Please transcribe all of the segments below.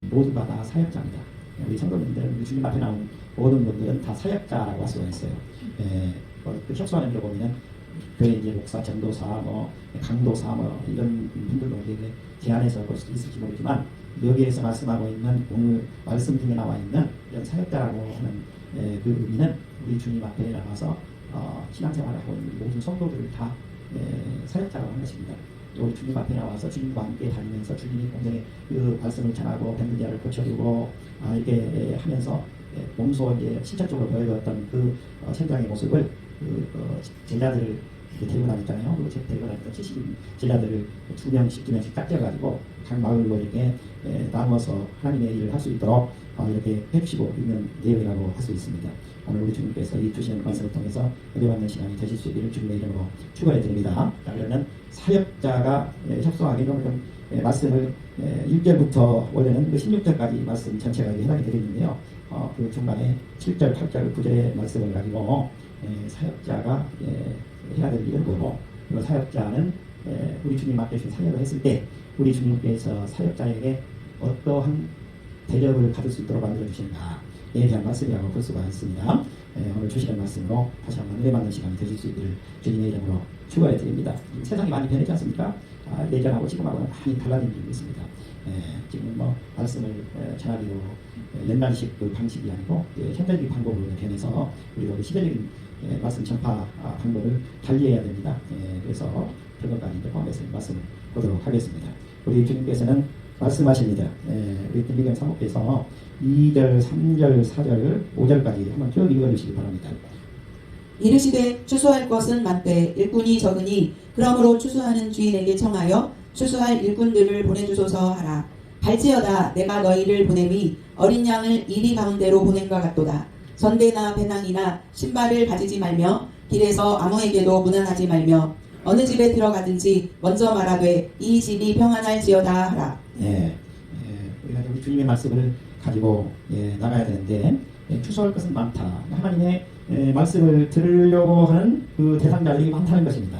모두가 다 사역자입니다. 우리 성도님들은 우리 주님 앞에 나온 모든 분들은 다 사역자라고 할 수가 있어요. 그 협소하는 데 보면은 교회 이제 목사, 전도사, 강도사 이런 분들도 우리에게 제안해서 볼 수 있을지 모르지만 여기에서 말씀하고 있는 오늘 말씀 중에 나와 있는 이런 사역자라고 하는 그 의미는 우리 주님 앞에 나가서 신앙생활을 하고 있는 모든 성도들을 다 사역자라고 하는 것입니다. 우리 주님 앞에 나와서 주님과 함께 다니면서 주님이 공동에 그 말씀을 전하고 병든 자를 고쳐주고 이렇게 하면서 몸소 이제 실질적으로 보여줬던 그 현장의 모습을 제자들을 데리고 다녔잖아요. 그 데리고 다녔던 70인 제자들을 2명씩 2명씩 딱 떼어가지고 각 마을로 이렇게 나누어서 하나님의 일을 할 수 있도록 이렇게 해주시고 있는 내용이라고 할 수 있습니다. 오늘 우리 주님께서 이 주시는 말씀을 통해서 은혜받는 시간이 되실 수 있기를 주님의 이름으로 축원해 드립니다. 그러면 사역자가 협소하게 좀 말씀을 1절부터 원래는 16절까지 말씀 전체가 해당이 되겠는데요. 그 중간에 7절, 8절, 9절의 말씀을 가지고 사역자가 해야 될 일은 뭐고, 그리고 사역자는 우리 주님 앞에 사역을 했을 때 우리 주님께서 사역자에게 어떠한 대접을 받을 수 있도록 만들어 주시는가에 대한 말씀이라고 볼 수가 있습니다. 오늘 주시는 말씀으로 다시 한번 은혜 받는 시간이 되실 수 있기를 주님의 이름으로 축원해 드립니다. 세상이 많이 변했지 않습니까? 예전하고 지금하고는 많이 달라진 게 있습니다. 지금 말씀을 전하기로 옛날식 그 방식이 아니고 현대적인 방법으로 변해서 우리가 시대적인 말씀 전파 방법을 달리해야 됩니다. 그래서 그것까지 포함해서 말씀을 보도록 하겠습니다. 우리 주님께서는 말씀하십니다. 우리 빌리경 사목에서 2절, 3절, 4절, 5절까지 한번 쭉 읽어주시기 바랍니다. 이르시되 추수할 것은 많되 일꾼이 적으니 그러므로 추수하는 주인에게 청하여 추수할 일꾼들을 보내주소서 하라. 갈지어다 내가 너희를 보냄이 어린 양을 이리 가운데로 보낸것 같도다. 전대나 배낭이나 신발을 가지지 말며 길에서 아무에게도 무난하지 말며 어느 집에 들어가든지 먼저 말하되 이 집이 평안할지어다 하라. 우리가 우리 주님의 말씀을 가지고 나가야 되는데 추수할 것은 많다. 하나님의 말씀을 들으려고 하는 그 대상자들이 많다는 것입니다.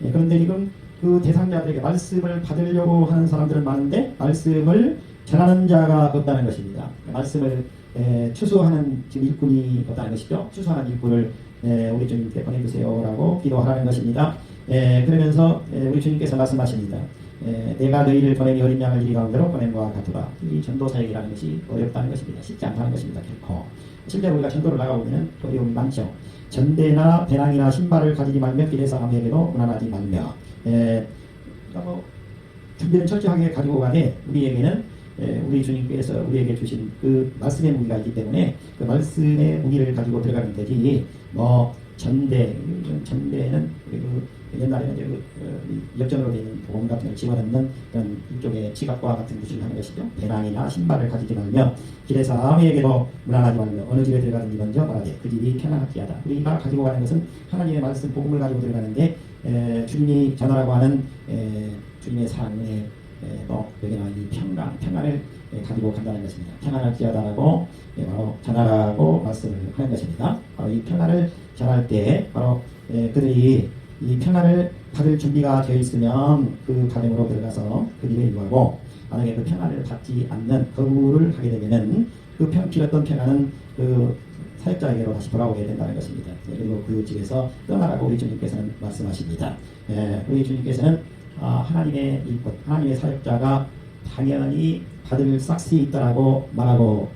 그런데 지금 그 대상자들에게 말씀을 받으려고 하는 사람들은 많은데 말씀을 전하는 자가 없다는 것입니다. 말씀을 추수하는 지금 일꾼이 없다는 것이죠. 추수하는 일꾼을 우리 주님께 보내주세요라고 기도하라는 것입니다. 그러면서 우리 주님께서 말씀하십니다. 내가 너희를 보내니 어린 양을 이리 가운데로 보낸 것과 같으라. 이 전도사역이라는 것이 어렵다는 것입니다. 쉽지 않다는 것입니다. 결코. 실제로 우리가 전도를 나가보면 어려움이 많죠. 전대나 배낭이나 신발을 가지지 말며 길에서 아무에게도 무난하지 말며 준비는 철저하게 가지고 가되 우리에게는 우리 주님께서 우리에게 주신 그 말씀의 무기가 있기 때문에 그 말씀의 무기를 가지고 들어가면 되지 전대는 옛날에는 이제 역전으로 되는 복음 같은 걸 집어넣는 그런 이쪽에 지갑과 같은 것을 하는 것이죠. 배낭이나 신발을 가지지 말며 길에서 아무에게도 무난하지 말며 어느 집에 들어가든지 먼저 말하되 그 집이 평안하게 하다. 우리가 가지고 가는 것은 하나님의 말씀 복음을 가지고 들어가는데 주님이 전하라고 하는 주님의 사랑의 여기는 이 평안을 가지고 간다는 것입니다. 평안할지 하다라고 바로 전하라고 말씀을 하는 것입니다. 바로 이 평안을 전할 때 바로 그들이 이 평안을 받을 준비가 되어 있으면 그 가정으로 들어가서 그 일에 임하고 만약에 그 평안을 받지 않는 거부를 하게 되면은 그 빌었던 평안은 그 사역자에게로 다시 돌아오게 된다는 것입니다. 그리고 그 집에서 떠나라고 우리 주님께서는 말씀하십니다. 우리 주님께서는 하나님의 일꾼, 하나님의 사역자가 당연히 받을 싹시 있다라고 말하고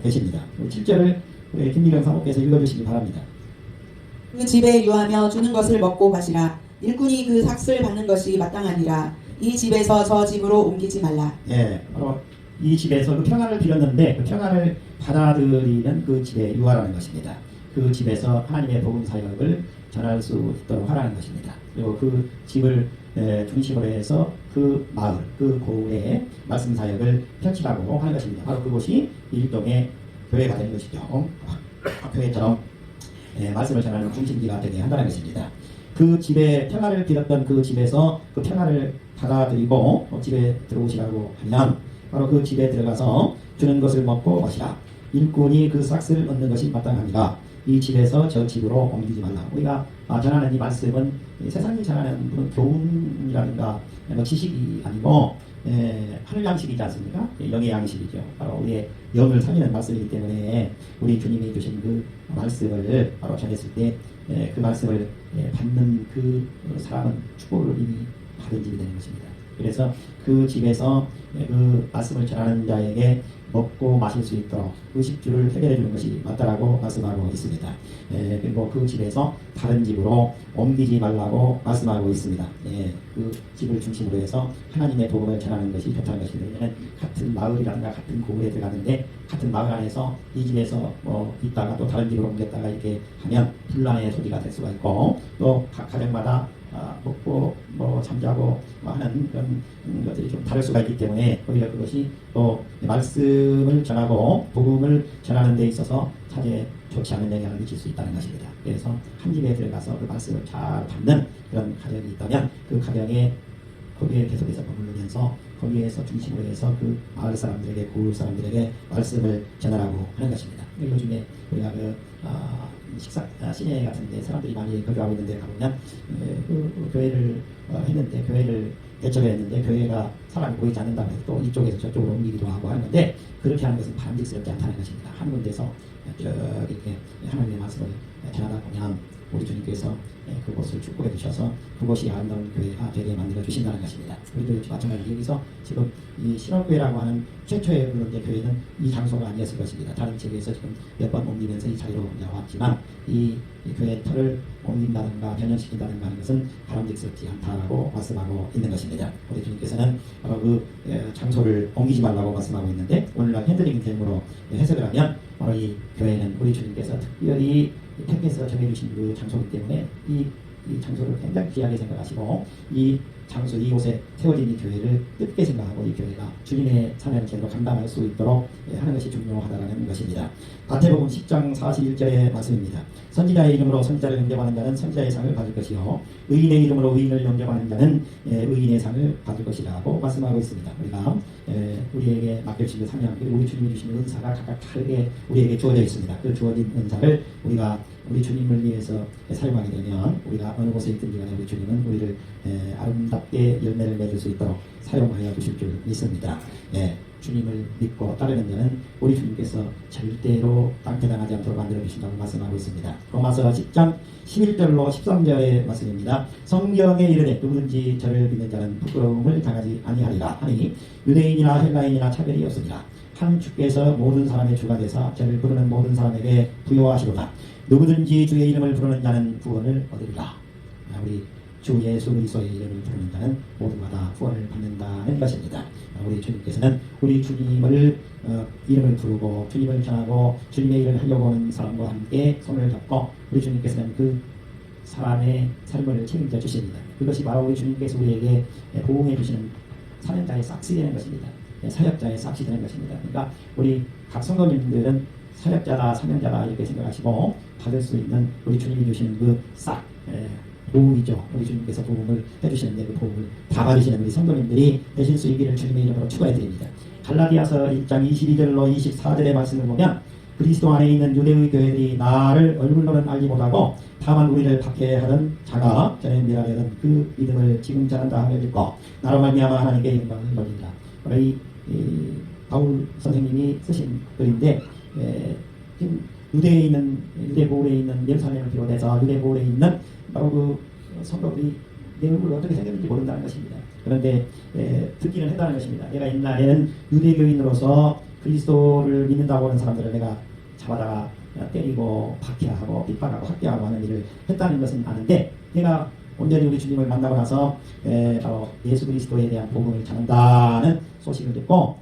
계십니다. 7절을 우리 김미경 사모께서 읽어주시기 바랍니다. 그 집에 유하며 주는 것을 먹고 마시라. 일꾼이 그 삭슬 받는 것이 마땅하니라. 이 집에서 저 집으로 옮기지 말라. 바로 이 집에서 그 평안을 빌었는데 그 평안을 받아들이는 그 집에 유하라는 것입니다. 그 집에서 하나님의 복음 사역을 전할 수 있도록 하라는 것입니다. 그리고 그 집을 중심으로 해서 그 마을, 그 고을에 말씀 사역을 펼치라고 하는 것입니다. 바로 그곳이 일종의 교회가 되는 것이죠. 교회처럼 말씀을 전하는 중심지가 되게 한다는 것입니다. 그 집에 평안을 빌었던 그 집에서 그 평안을 받아들이고 집에 들어오시라고 하면 바로 그 집에 들어가서 주는 것을 먹고 마시라. 일꾼이 그 삭스를 얻는 것이 마땅합니다. 이 집에서 저 집으로 옮기지 말라. 우리가 전하는 이 말씀은 세상이 전하는 그런 교훈이라든가 지식이 아니고 하늘 양식이지 않습니까? 영의 양식이죠. 바로 우리의 영을 살리는 말씀이기 때문에 우리 주님이 주신 그 말씀을 바로 전했을 때 그 말씀을 받는 그 사람은 축복을 이미 받은 집이 되는 것입니다. 그래서 그 집에서 그 말씀을 전하는 자에게 먹고 마실 수 있도록 의식주를 해결해 주는 것이 맞다라고 말씀하고 있습니다. 그리고 그 집에서 다른 집으로 옮기지 말라고 말씀하고 있습니다. 그 집을 중심으로 해서 하나님의 복음을 전하는 것이 좋다는 것입니다. 왜냐하면 같은 마을이라든가 같은 고을에 들어가는데 같은 마을 안에서 이 집에서 있다가 또 다른 집으로 옮겼다가 이렇게 하면 분란의 소지가 될 수가 있고 또 각 가정마다 먹고 잠자고 하는 그런 것들이 좀 다를 수가 있기 때문에 오히려 그것이 또 말씀을 전하고 복음을 전하는 데 있어서 차제에 좋지 않은 영향을 미칠 수 있다는 것입니다. 그래서 한 집에 들어가서 그 말씀을 잘 받는 그런 가정이 있다면 그 가정에 거기에 계속해서 머무르면서 거기에서 중심으로 해서 그 마을 사람들에게 고을 사람들에게 말씀을 전하라고 하는 것입니다. 요즘에 우리가 식사 시내 같은 데 사람들이 많이 거주하고 있는데 가보면 그 교회를 했는데 교회를 개척을 했는데 교회가 사람이 보이지 않는다고 해서 또 이쪽에서 저쪽으로 옮기기도 하고 하는데 그렇게 하는 것은 바람직스럽지 않다는 것입니다. 한 군데서 이렇게 하나님의 말씀을 전하다 보면 우리 주님께서 그곳을 축복해 주셔서 그곳이 아름다운 교회가 되게 만들어 주신다는 것입니다. 우리도 마찬가지로 여기서 지금 이 신월교회라고 하는 최초의 그런 교회는 이 장소가 아니었을 것입니다. 다른 지역에서 지금 몇 번 옮기면서 이 자리로 왔지만 이 교회 터를 옮긴다든가 변형시킨다든가 하는 것은 바람직스럽지 않다라고 말씀하고 있는 것입니다. 우리 주님께서는 바로 그 장소를 옮기지 말라고 말씀하고 있는데 오늘날 핸들링 개념으로 해석을 하면 바로 이 교회는 우리 주님께서 특별히 택해서 정해주신 그 장소이기 때문에 이 장소를 굉장히 귀하게 생각하시고 이 장소 이곳에 세워진 이 교회를 뜻깊게 생각하고 이 교회가 주님의 사명을 제대로 감당할 수 있도록 하는 것이 중요하다는 것입니다. 마태복음 10장 41절의 말씀입니다. 선지자의 이름으로 선지자를 영접하는 자는 선지자의 상을 받을 것이요 의인의 이름으로 의인을 영접하는 자는 의인의 상을 받을 것이라고 말씀하고 있습니다. 우리가 우리에게 맡겨주신 그 사명 그리고 우리 주님이 주신 은사가 각각 다르게 우리에게 주어져 있습니다. 그 주어진 은사를 우리가 우리 주님을 위해서 사용하게 되면 우리가 어느 곳에 있든지 간에 우리 주님은 우리를 아름답게 열매를 맺을 수 있도록 사용하여 주실 줄 믿습니다. 주님을 믿고 따르는 자는 우리 주님께서 절대로 낭패당하지 않도록 만들어 주신다고 말씀하고 있습니다. 로마서 10장 11절로 13절의 말씀입니다. 성경에 이르되 누구든지 저를 믿는 자는 부끄러움을 당하지 아니하리라 하니 유대인이나 헬라인이나 차별이 없으니라. 한 주께서 모든 사람의 주가 되사 저를 부르는 모든 사람에게 부요하시로다. 누구든지 주의 이름을 부르는 자는 구원을 얻으리라. 우리 주 예수 그리스도의 이름을 부르는 자는 모두마다 구원을 받는다는 것입니다. 우리 주님께서는 우리 주님을 이름을 부르고 주님을 전하고 주님의 일을 하려고 하는 사람과 함께 손을 잡고 우리 주님께서는 그 사람의 삶을 책임져 주십니다. 그것이 바로 우리 주님께서 우리에게 보응해 주시는 사명자의 싹이 되는 것입니다. 사역자의 싹이 되는 것입니다. 그러니까 우리 각 성도님들은 사역자다 사명자다 이렇게 생각하시고 받을 수 있는 우리 주님이 주시는 그 싹 보험이죠. 우리 주님께서 보험을 해주시는데 그 보험을 다 받으시는 우리 성도님들이 되실 수 있기를 주님의 이름으로 축원해드립니다. 갈라디아서 1장 22절로 24절의 말씀을 보면 그리스도 안에 있는 유대의 교회들이 나를 얼굴로는 알지 못하고 다만 우리를 박해하던 자가 전에 미라되던 그 믿음을 지금 전한다 하며 믿고 나로 말미암아 하나님께 영광을 돌린다. 이 바울 선생님이 쓰신 글인데 지금 유대 보울에 있는 예루살렘을 비롯해서 유대 보울에 있는 바로 그 성도들이 내 얼굴을 어떻게 생겼는지 모른다는 것입니다. 그런데 듣기는 했다는 것입니다. 내가 옛날에는 유대교인으로서 그리스도를 믿는다고 하는 사람들을 내가 잡아다가 때리고 박해하고 핍박하고 학대하고 하는 일을 했다는 것은 아는데 내가 온전히 우리 주님을 만나고 나서 바로 예수 그리스도에 대한 복음을 전한다는 소식을 듣고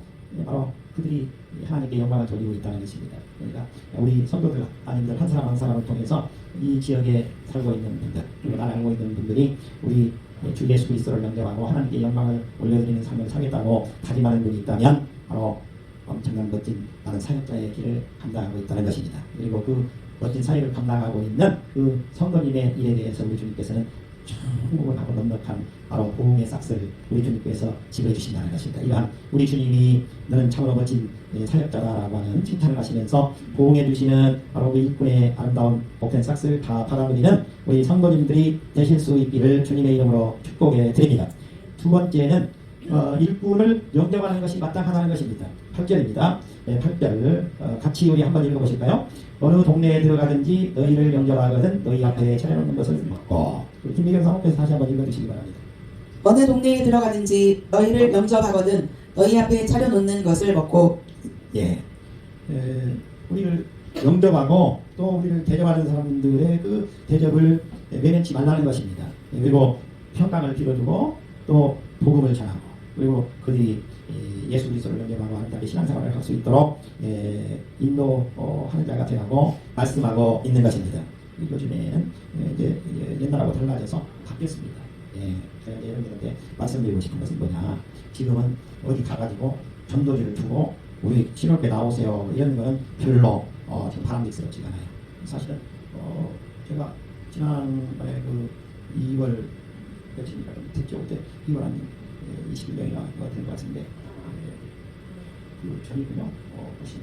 바로 그들이 하나님께 영광을 돌리고 있다는 것입니다. 그러니까 우리 성도들 아님들 한 사람 한 사람을 통해서 이 지역에 살고 있는 분들 그리고 나를 알고 있는 분들이 우리 주 예수 그리스도를 영접하고 하나님께 영광을 올려드리는 삶을 살겠다고 다짐하는 분이 있다면 바로 엄청난 멋진 많은 사역자의 길을 감당하고 있다는 것입니다. 그리고 그 멋진 사역을 감당하고 있는 그 성도님의 일에 대해서 우리 주님께서는 천국을 하고 넉넉한 바로 보응의 싹스를 우리 주님께서 지불해 주신다는 것입니다. 이러한 우리 주님이 너는 참으로 멋진 사역자다라고 하는 칭찬을 하시면서 보응해 주시는 바로 그 일꾼의 아름다운 복된 싹스를 다 받아들이는 우리 성도님들이 되실 수 있기를 주님의 이름으로 축복해 드립니다. 두 번째는 일꾼을 영접하는 것이 마땅하다는 것입니다. 8절입니다. 8절 같이 우리 한번 읽어보실까요? 어느 동네에 들어가든지 너희를 영접하거든 너희 앞에 차려놓는 것을 먹고. 우리 김미경 사모께서 다시 한번 읽어주시기 바랍니다. 어느 동네에 들어가든지 너희를 영접하거든 너희 앞에 차려놓는 것을 먹고. 예, 우리를 영접하고 또 우리를 대접하는 사람들의 그 대접을 외면치 말라는 것입니다. 그리고 평강을 빌어주고 또 복음을 전하고 그리고 그들이 예수 그리스도를 영접하고 하나님의 신앙생활을 할 수 있도록 인도하는 자가 되고 말씀하고 있는 것입니다. 요즘에는 이제 옛날하고 달라져서 바뀌었습니다. 제가 이제 여러분들한테 말씀드리고 싶은 것은 뭐냐? 지금은 어디 가가지고 전도지를 주고 우리 신혼께 나오세요 이런 거는 별로 좀 바람직스럽지가 않아요. 사실은 제가 지난번에 그 2월 며칠인가 좀 됐죠. 그때 2월 한 20일경이나 된 것 같은데 그 전이군요. 혹시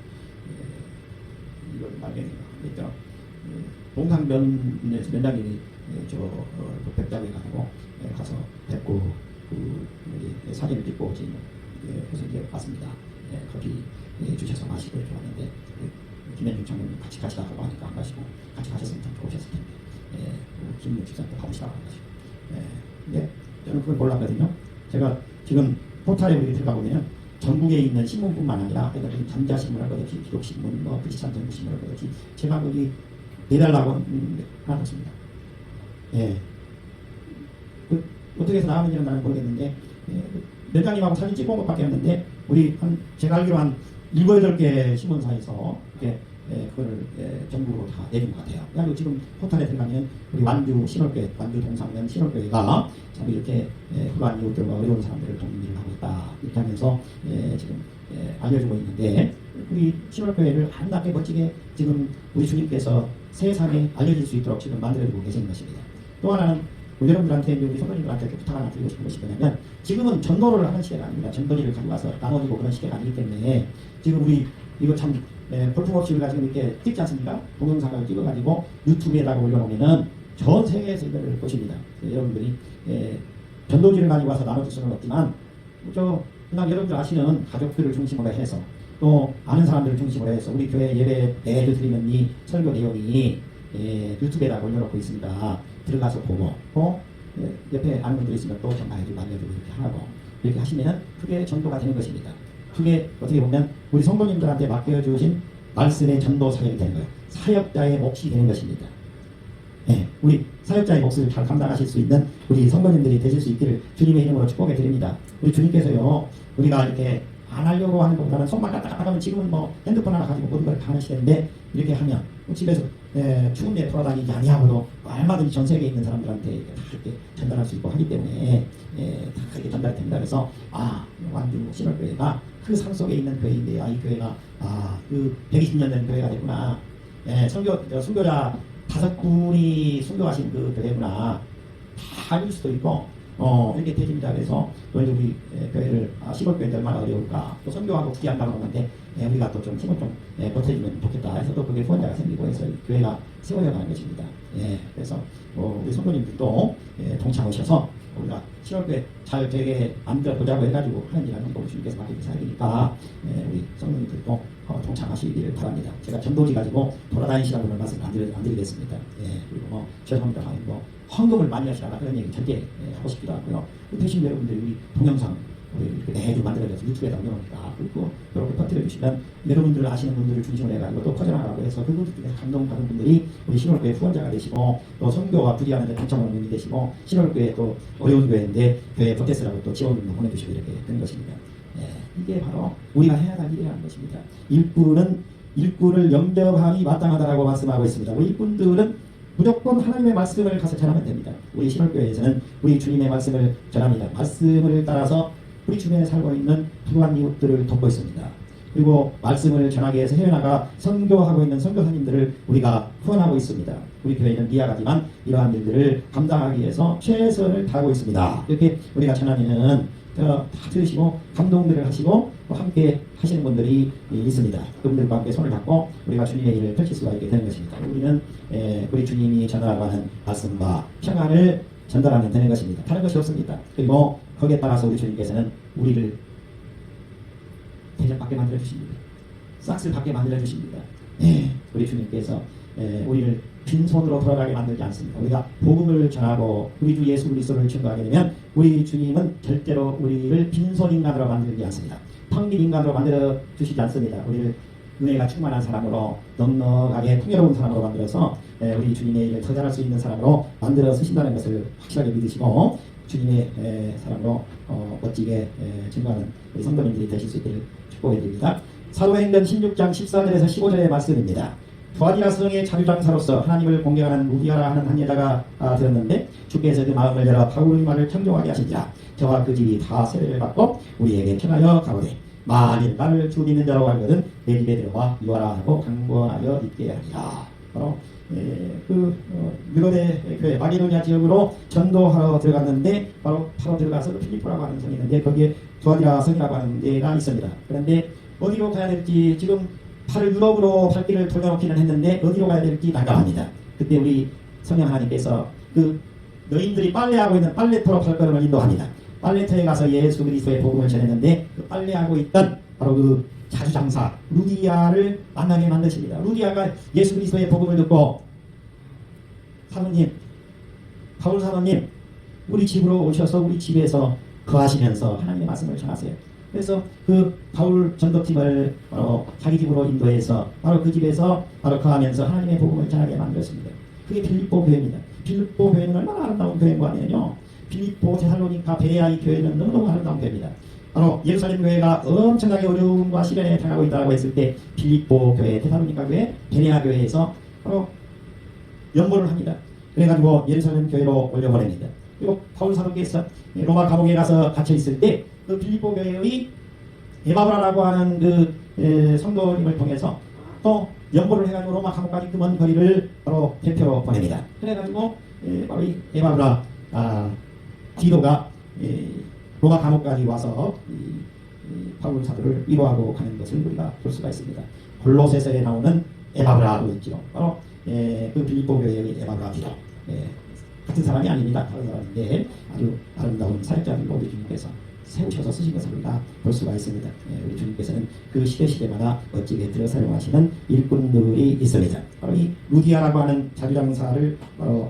2월 말경인가 했더라. 동상면에서 면장님이 백작에 가서 뵙고 그 사진을 찍고 지금 해서 이제 왔습니다. 커피 주셔서 마시고 좋았는데 김현중 장로님 같이 가시라고 하니까 안 가시고 같이 가셨으면 참 좋으셨을 텐데 김윤 집사님도 가보시라고 안 가시고 근데 저는 그걸 몰랐거든요. 제가 지금 포탈에 우리 들어가 보면 전국에 있는 신문뿐만 아니라 전자신문을 거든지 기독신문, 크리스찬 전국신문을 거든지 제가 거기 내달라고 하나 없습니다. 어떻게 해서 나왔는지는 나는 모르겠는데 면장님하고 사진 찍은 것밖에 없는데 우리 제가 알기로 한 7, 8개 신문사에서 그거를 전국으로 다 내준 것 같아요. 그리고 지금 포탈에 들어가면 우리 완주 신월교회, 완주 동상면 신월교회가 참 이렇게 후한 이웃들과 어려운 사람들을 돕는 일을 하고 있다. 이렇게 하면서 지금 알려주고 있는데 우리 신월교회를 아름답게 멋지게 지금 우리 주님께서 세상에 알려질 수 있도록 지금 만들어주고 계시는 것입니다. 또 하나는 여러분들한테 우리 성도님들한테 부탁 하나 드리고 싶은 것이 뭐냐면 지금은 전도를 하는 시대가 아닙니다. 전도지를 가지고 와서 나눠주고 그런 시대가 아니기 때문에 지금 우리 이거 참 볼품없이 우리가 지금 이렇게 찍지 않습니까? 동영상을 찍어가지고 유튜브에다가 올려놓으면은 전 세계에서 이걸 보십니다. 여러분들이 전도지를 가지고 와서 나눠줄 수는 없지만 그냥 여러분들 아시는 가족들을 중심으로 해서 또 아는 사람들을 중심으로 해서 우리 교회 예배 매주 드리는 이 설교 내용이 유튜브에다가 올려놓고 있습니다. 들어가서 보고 또 옆에 아는 분들이 있으면 또 전파해주고 알려주고 이렇게 하고 이렇게 하시면은 그게 전도가 되는 것입니다. 그게 어떻게 보면 우리 성도님들한테 맡겨주신 말씀의 전도 사역이 되는 거예요. 사역자의 몫이 되는 것입니다. 우리 사역자의 몫을 잘 감당하실 수 있는 우리 성도님들이 되실 수 있기를 주님의 이름으로 축복해 드립니다. 우리 주님께서요 우리가 이렇게 안 하려고 하는 것보다는 손만 갖다 하면 지금은 뭐 핸드폰 하나 가지고 모든 걸 다 하는 시대인데 이렇게 하면 집에서 추운 데 돌아다니지 아니하고도 얼마든지 전 세계에 있는 사람들한테 다 이렇게 전달할 수 있고 하기 때문에 다 그렇게 전달이 됩니다. 그래서 완주 신월교회가 그 삶 속에 있는 교회인데 이 교회가 그 120년 된 교회가 됐구나. 순교자 5분이 순교하신 그 교회구나. 다 알릴 수도 있고 이렇게 되집니다. 그래서 또 이제 우리 교회를 시골교회인데 얼마나 어려울까. 또 선교하고 구기한다고 하는데 우리가 또 좀 힘을 좀 보태주면 좋겠다 해서 또 그게 후원자가 생기고 해서 교회가 세워져 가는 것입니다. 그래서 우리 성도님들도 동참하셔서 우리가 시골교회 잘 되게 만들어보자고 해가지고 하는 일은 우리 주님께서 맡기신 사역이니까 우리 성도님들도 동참하시기를 바랍니다. 제가 전도지 가지고 돌아다니시라고 말씀 안 드리겠습니다. 그리고 죄송합니다. 헌금을 많이 하시라 그런 얘기 절대 하고 싶지도 않고요. 대신 여러분들이 우리 동영상 이렇게 매주 만들어져서 유튜브에다 올려놓으니까 그리고 이렇게 퍼뜨려주시면 여러분들 아시는 분들을 중심으로 해가지고 또 퍼져나가고 해서 그분들께서 감동받은 분들이 우리 신월교회 후원자가 되시고 또 선교가 부지하는데 동참하는 분이 되시고 신월교회 또 어려운 교회인데 교회 프로테스라고 또 지원금도 보내주시고 이렇게 되는 것입니다. 이게 바로 우리가 해야 할 일이라는 것입니다. 일꾼을 영접함이 마땅하다라고 말씀하고 있습니다. 우리 일꾼들은 무조건 하나님의 말씀을 가서 전하면 됩니다. 우리 신월교회에서는 우리 주님의 말씀을 전합니다. 말씀을 따라서 우리 주변에 살고 있는 부유한 이웃들을 돕고 있습니다. 그리고 말씀을 전하기 위해서 해외나가 선교하고 있는 선교사님들을 우리가 후원하고 있습니다. 우리 교회는 미약하지만 이러한 일들을 감당하기 위해서 최선을 다하고 있습니다. 이렇게 우리가 전하면은 다 들으시고 감동들을 하시고 또 함께 하시는 분들이 있습니다. 그분들과 함께 손을 잡고 우리가 주님의 일을 펼칠 수가 있게 되는 것입니다. 우리는 우리 주님이 전하라고 하는 말씀과 평안을 전달하면 되는 것입니다. 다른 것이 없습니다. 그리고 거기에 따라서 우리 주님께서는 우리를 대접받게 만들어 주십니다. 싹쓸 받게 만들어 주십니다. 우리 주님께서 우리를 빈손으로 돌아가게 만들지 않습니다. 우리가 복음을 전하고 우리 주 예수 그리스도를 증거하게 되면 우리 주님은 절대로 우리를 빈손 인간으로 만들지 않습니다. 텅빈 인간으로 만들어 주시지 않습니다. 우리를 은혜가 충만한 사람으로 넉넉하게 풍요로운 사람으로 만들어서 우리 주님의 일을 더 잘할 수 있는 사람으로 만들어 쓰신다는 것을 확실하게 믿으시고 주님의 사람으로 멋지게 증거하는 우리 성도님들이 되실 수 있기를 축복해 드립니다. 사도행전 16장 14절에서 15절의 말씀입니다. 두아디라 성의 자주장사로서 하나님을 공경하는 루디아라 하는 한 여자가 되었는데 주께서 그 마음을 열어 바울의 말을 청종하게 하신지라 저와 그 집이 다 세례를 받고 우리에게 평하여 가로되 만일 나를 주 믿는 자라고 하거든 내 집에 들어와 유하라 하고 강권하여 있게 하리라. 바로 유로대 교회 마게도니아 지역으로 전도하러 들어갔는데 바로 들어가서 필리포라고 하는 성이 있는데 거기에 두아디라 성이라고 하는 데가 있습니다. 그런데 어디로 가야 될지 지금 팔을 유럽으로 발길을 돌려놓기는 했는데 어디로 가야 될지 난감합니다. 그때 우리 성령 하나님께서 그 여인들이 빨래하고 있는 빨래터로 발걸음을 인도합니다. 빨래터에 가서 예수 그리스도의 복음을 전했는데 그 빨래하고 있던 바로 그 자주장사 루디아를 만나게 만드십니다. 루디아가 예수 그리스도의 복음을 듣고 사모님, 바울 사모님, 우리 집으로 오셔서 우리 집에서 거하시면서 하나님의 말씀을 전하세요. 그래서 그 바울 전도팀을 자기 집으로 인도해서 바로 그 집에서 바로 거하면서 하나님의 복음을 전하게 만들었습니다. 그게 빌립보 교회입니다. 빌립보 교회는 얼마나 아름다운 교회인 거 아니에요. 빌립보, 데살로니가, 베레아 이 교회는 너무너무 아름다운 교회입니다. 바로 예루살렘 교회가 엄청나게 어려움과 시련에 당하고 있다고 했을 때 빌립보 교회, 데살로니가 교회, 베레아 교회에서 바로 연보를 합니다. 그래가지고 예루살렘 교회로 올려보냅니다. 그리고 바울 사도께서 로마 감옥에 가서 갇혀 있을 때 그 빌립보 교회의 에바브라라고 하는 그 성도님을 통해서 또 연보를 해가지고 로마 감옥까지 그 먼 거리를 바로 대표로 보냅니다. 그래가지고 바로 이 에바브라 디도가 로마 감옥까지 와서 바울 사도를 위로하고 가는 것을 우리가 볼 수가 있습니다. 골로새서에 나오는 에바브라도 있죠. 바로 그 빌립보 교회의 에바브라 디도. 같은 사람이 아닙니다. 다른 사람인데 아주 아름다운 사역자들로 우리 주님께서 세우셔서 쓰신 것을 우리가 볼 수가 있습니다. 우리 주님께서는 그 시대마다 멋지게 들어 사용하시는 일꾼들이 있습니다. 바로 이 루디아라고 하는 자주장사를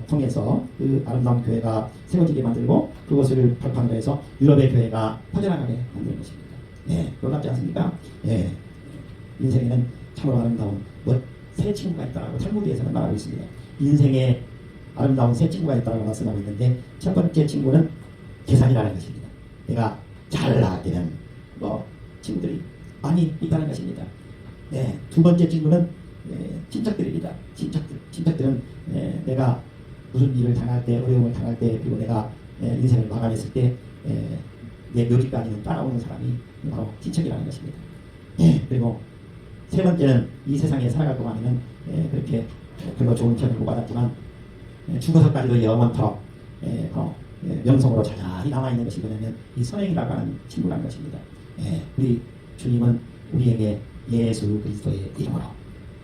통해서 그 아름다운 교회가 세워지게 만들고 그것을 발판으로 해서 유럽의 교회가 퍼져나가게 만드는 것입니다. 놀랍지 않습니까? 인생에는 참으로 아름다운 새 친구가 있다고 탈무드에서는 말하고 있습니다. 인생에 아름다운 새 친구가 있다고 말씀하고 있는데 첫 번째 친구는 재산이라는 것입니다. 내가 잘 나가게 되는 친구들이 많이 있다는 것입니다. 두 번째 친구는 친척들입니다. 친척들은 내가 무슨 일을 당할 때, 어려움을 당할 때, 그리고 내가 인생을 마감했을 때 내 묘지까지는 따라오는 사람이 바로 친척이라는 것입니다. 그리고 세 번째는 이 세상에 살아갈 동안에는 그렇게 별로 좋은 편을 못 받았지만 죽어서까지도 영원토록 명성으로 자잘히 남아있는 것이 뭐냐면 이 선행이라고 하는 친구라는 것입니다. 우리 주님은 우리에게 예수 그리스도의 이름으로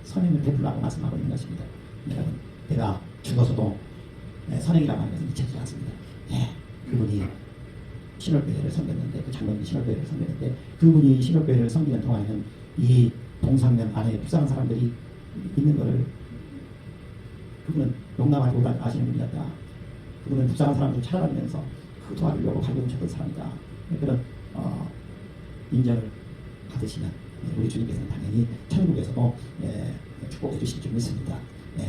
선행을 베풀라고 말씀하고 있는 것입니다. 여러분, 내가 죽어서도 선행이라고 하는 것은 잊혀지지 않습니다. 그분이 신월교회를 섬겼는데 그 장로님이 신월교회를 섬겼는데 그분이 신월교회를 섬기는 동안에는 이 동상면 안에 불쌍한 사람들이 있는 것을 그분은 용납하지 못하시는 분이었다. 그분은 불쌍한 사람들을 찾아다니면서 그 도와주려고 발버둥쳤던 사람이다. 그런 인정을 받으시면 우리 주님께서는 당연히 천국에서도 축복해 주실 줄 믿습니다.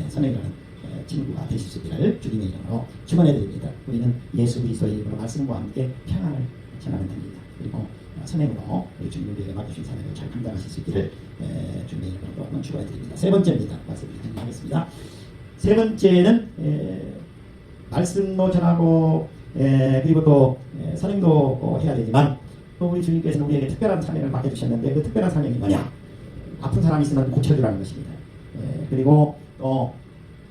선행이라는 친구가 되실 수 있기를 주님의 이름으로 축원해 드립니다. 우리는 예수 그리스도의 이름으로 말씀과 함께 평안을 전하면 됩니다. 그리고 선행으로 우리 주님에게 맡겨주신 사명을 잘 감당하실 수 있기를 주님의 이름으로 한번 축원해 드립니다. 세 번째입니다. 말씀을 정리하겠습니다. 세 번째는 말씀도 전하고 그리고 또 선행도 해야 되지만 또 우리 주님께서는 우리에게 특별한 사명을 맡겨주셨는데 그 특별한 사명이 뭐냐? 아픈 사람이 있으면 고쳐주라는 것입니다. 그리고 또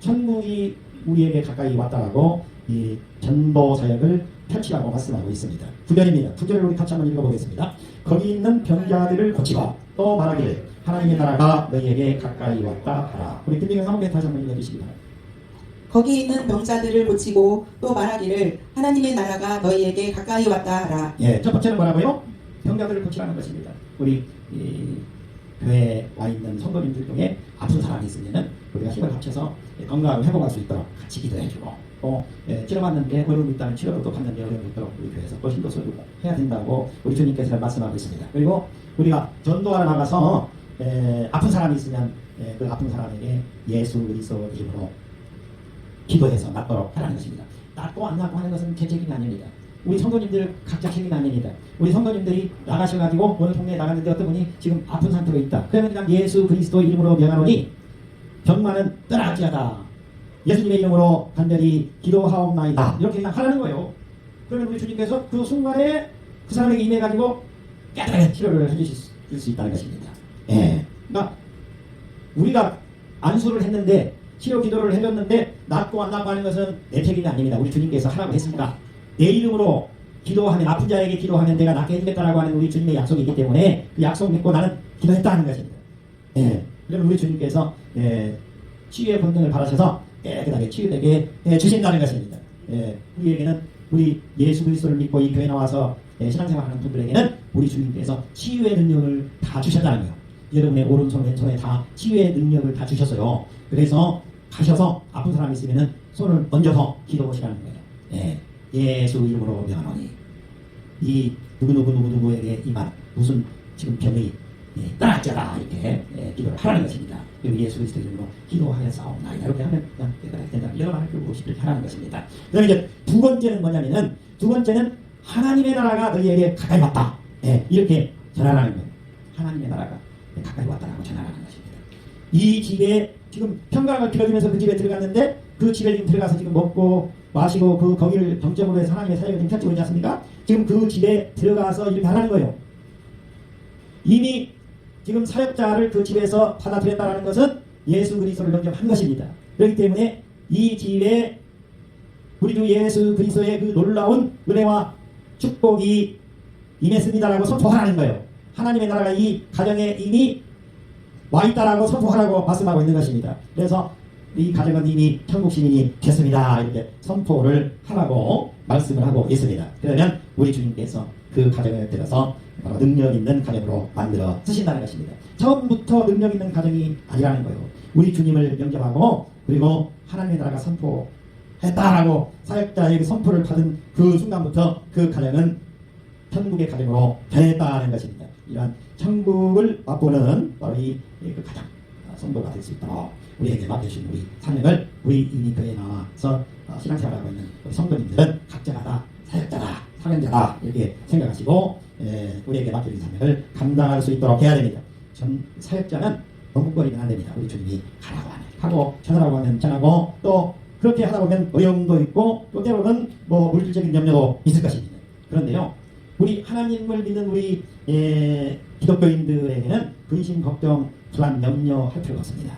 천국이 우리에게 가까이 왔다라고 이 전도 사역을 펼치라고 말씀하고 있습니다. 9절입니다. 9절을 우리 같이 한번 읽어보겠습니다. 거기 있는 병자들을 고치고 또 말하기를 하나님의 나라가 너희에게 가까이 왔다 하라. 우리 김민경 사모님 다시 한번 읽어주시기 바랍니다. 거기 있는 병자들을 고치고 또 말하기를 하나님의 나라가 너희에게 가까이 왔다 하라. 예, 첫 번째는 뭐라고요? 병자들을 고치라는 것입니다. 우리 이 교회에 와 있는 성도님들 중에 아픈 사람이 있으면은 우리가 힘을 합쳐서 건강을 회복할 수 있도록 같이 기도해주고 또 치료받는데 어려움이 있다면 치료도 또 받는 데 어려움이 있도록 우리 교회에서 또 힘도 써주고 해야 된다고 우리 주님께서 말씀하고 있습니다. 그리고 우리가 전도하러 나가서 아픈 사람이 있으면 그 아픈 사람에게 예수 그리스도 이름으로 기도해서 낫도록 하라는 것입니다. 낫고 안 낫고 하는 것은 제 책임이 아닙니다. 우리 성도님들 각자 책임이 아닙니다. 우리 성도님들이 나가셔가지고 어느 동네에 나갔는데 어떤 분이 지금 아픈 상태로 있다. 그러면 그냥 예수 그리스도 이름으로 명하노니 병만은 떠나지하다. 예수님의 이름으로 간절히 기도하옵나이다. 이렇게 그냥 하라는 거예요. 그러면 우리 주님께서 그 순간에 그 사람에게 임해가지고 깨끗하게 치료를 해주실 수 있다는 것입니다. 예. 그러니까 우리가 안수를 했는데 치료 기도를 해줬는데 낫고 안 낫고 하는 것은 내 책임이 아닙니다. 우리 주님께서 하라고 했습니다. 내 이름으로 기도하면 아픈 자에게 기도하면 내가 낫게 해주겠다라고 하는 우리 주님의 약속이 있기 때문에 그 약속 믿고 나는 기도했다는 것입니다. 예. 그러면 우리 주님께서 치유의 본능을 바라셔서 깨끗하게 치유되게 주신다는 것입니다. 예. 우리에게는 우리 예수 그리스도를 믿고 이 교회 나와서 신앙생활하는 분들에게는 우리 주님께서 치유의 능력을 다 주셨다는 거예요. 여러분의 오른손 왼손에 다 치유의 능력을 다 주셨어요. 그래서 가셔서 아픈 사람이 있으면 손을 얹어서 기도하시라는 거예요. 예. 예수 이름으로 명하노니 이 누구에게 이만 무슨 지금 병이 떠났잖아 이렇게 기도를 하라는 것입니다. 그리고 예수 그리스도 이름으로 기도하였사옵나이다. 이렇게 하면 그냥 깨끗하게 된다. 여러 말을 그리고 싶을 하라는 것입니다. 그다음에 이제 두 번째는 뭐냐면은 두 번째는 하나님의 나라가 너희에게 가까이 왔다. 이렇게 전하라는 거예요. 하나님의 나라가 가까이 왔다라고 전하라는 것입니다. 이 집에 지금 평강을 빌어주면서 그 집에 들어갔는데 그 집에 지금 들어가서 지금 먹고 마시고 그 거기를 정점으로 해서 하나님의 사역을 지금 펼치고 있지 않습니까? 지금 그 집에 들어가서 이렇게 하라는 거예요. 이미 지금 사역자를 그 집에서 받아들였다는 것은 예수 그리스도를 영접한 것입니다. 그렇기 때문에 이 집에 우리 주 예수 그리스도의 그 놀라운 은혜와 축복이 임했습니다라고 선포하라는 거예요. 하나님의 나라가 이 가정에 이미 와 있다라고 선포하라고 말씀하고 있는 것입니다. 그래서 이 가정은 이미 천국 시민이 됐습니다. 이렇게 선포를 하라고 말씀을 하고 있습니다. 그러면 우리 주님께서 그 가정에 들어서 바로 능력 있는 가정으로 만들어 쓰신다는 것입니다. 처음부터 능력 있는 가정이 아니라는 거예요. 우리 주님을 영접하고 그리고 하나님의 나라가 선포했다라고 사역자의 선포를 받은 그 순간부터 그 가정은 천국의 가정으로 변했다는 것입니다. 이러한 천국을 맛보는 바로 그 가장 성도가 될 수 있도록 우리에게 맡겨주신 우리 사명을 우리 이미 교회에 나와서 신앙생활하고 있는 우리 성도님들은 각자가 다 사역자다, 사명자다 이렇게 생각하시고 우리에게 맡겨진 사명을 감당할 수 있도록 해야 됩니다. 사역자는 엉뚱거리면 안 됩니다. 우리 주님이 가라고 하면 하고 전하라고 하면 전하고 또 그렇게 하다 보면 어려움도 있고 또 때로는 뭐 물질적인 염려도 있을 것입니다. 그런데요. 우리 하나님을 믿는 우리 기독교인들에게는 근심, 걱정, 불안, 염려할 필요가 없습니다.